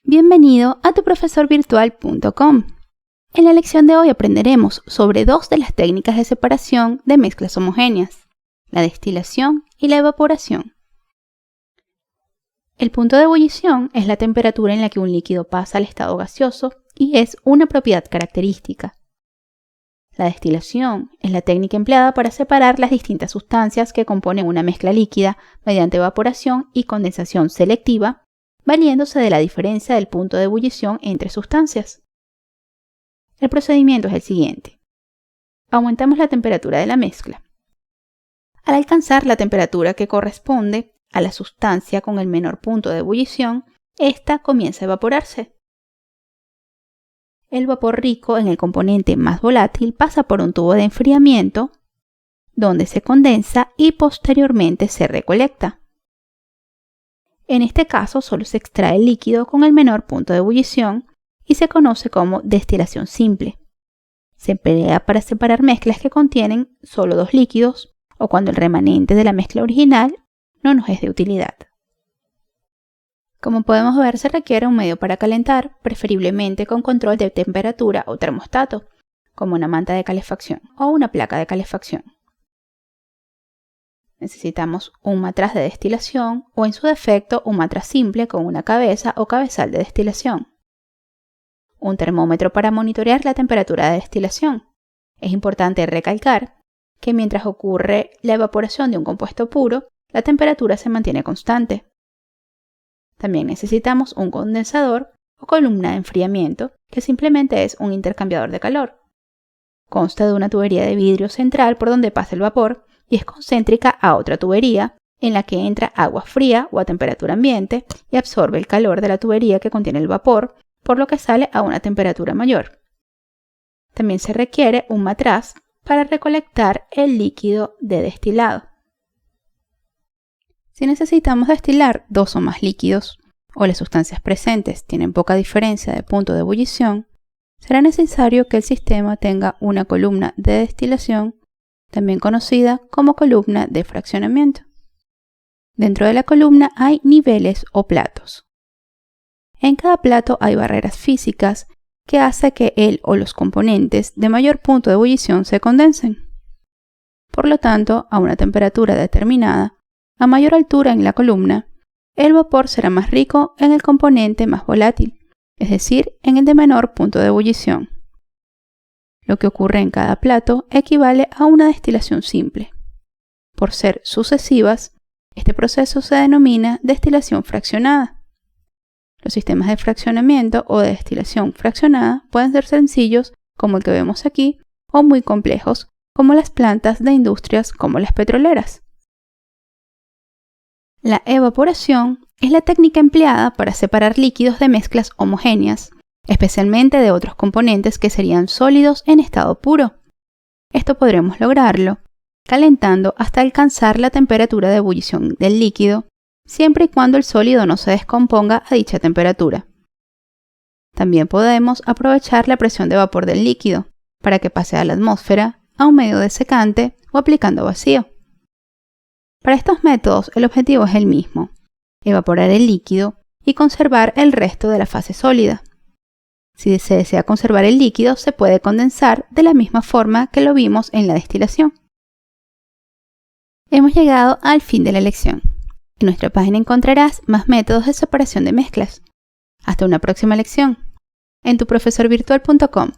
Bienvenido a tuprofesorvirtual.com. En la lección de hoy aprenderemos sobre dos de las técnicas de separación de mezclas homogéneas, la destilación y la evaporación. El punto de ebullición es la temperatura en la que un líquido pasa al estado gaseoso y es una propiedad característica. La destilación es la técnica empleada para separar las distintas sustancias que componen una mezcla líquida mediante evaporación y condensación selectiva, valiéndose de la diferencia del punto de ebullición entre sustancias. El procedimiento es el siguiente. Aumentamos la temperatura de la mezcla. Al alcanzar la temperatura que corresponde a la sustancia con el menor punto de ebullición, ésta comienza a evaporarse. El vapor rico en el componente más volátil pasa por un tubo de enfriamiento, donde se condensa y posteriormente se recolecta. En este caso solo se extrae el líquido con el menor punto de ebullición y se conoce como destilación simple. Se emplea para separar mezclas que contienen solo dos líquidos o cuando el remanente de la mezcla original no nos es de utilidad. Como podemos ver, se requiere un medio para calentar, preferiblemente con control de temperatura o termostato, como una manta de calefacción o una placa de calefacción. Necesitamos un matraz de destilación o, en su defecto, un matraz simple con una cabeza o cabezal de destilación. Un termómetro para monitorear la temperatura de destilación. Es importante recalcar que mientras ocurre la evaporación de un compuesto puro, la temperatura se mantiene constante. También necesitamos un condensador o columna de enfriamiento, que simplemente es un intercambiador de calor. Consta de una tubería de vidrio central por donde pasa el vapor y es concéntrica a otra tubería en la que entra agua fría o a temperatura ambiente y absorbe el calor de la tubería que contiene el vapor, por lo que sale a una temperatura mayor. También se requiere un matraz para recolectar el líquido de destilado. Si necesitamos destilar dos o más líquidos, o las sustancias presentes tienen poca diferencia de punto de ebullición, será necesario que el sistema tenga una columna de destilación, también conocida como columna de fraccionamiento. Dentro de la columna hay niveles o platos. En cada plato hay barreras físicas que hacen que el o los componentes de mayor punto de ebullición se condensen. Por lo tanto, a una temperatura determinada, a mayor altura en la columna, el vapor será más rico en el componente más volátil, es decir, en el de menor punto de ebullición. Lo que ocurre en cada plato equivale a una destilación simple. Por ser sucesivas, este proceso se denomina destilación fraccionada. Los sistemas de fraccionamiento o de destilación fraccionada pueden ser sencillos, como el que vemos aquí, o muy complejos, como las plantas de industrias como las petroleras. La evaporación es la técnica empleada para separar líquidos de mezclas homogéneas, especialmente de otros componentes que serían sólidos en estado puro. Esto podremos lograrlo calentando hasta alcanzar la temperatura de ebullición del líquido, siempre y cuando el sólido no se descomponga a dicha temperatura. También podemos aprovechar la presión de vapor del líquido para que pase a la atmósfera, a un medio desecante o aplicando vacío. Para estos métodos el objetivo es el mismo, evaporar el líquido y conservar el resto de la fase sólida. Si se desea conservar el líquido, se puede condensar de la misma forma que lo vimos en la destilación. Hemos llegado al fin de la lección. En nuestra página encontrarás más métodos de separación de mezclas. Hasta una próxima lección en tuprofesorvirtual.com.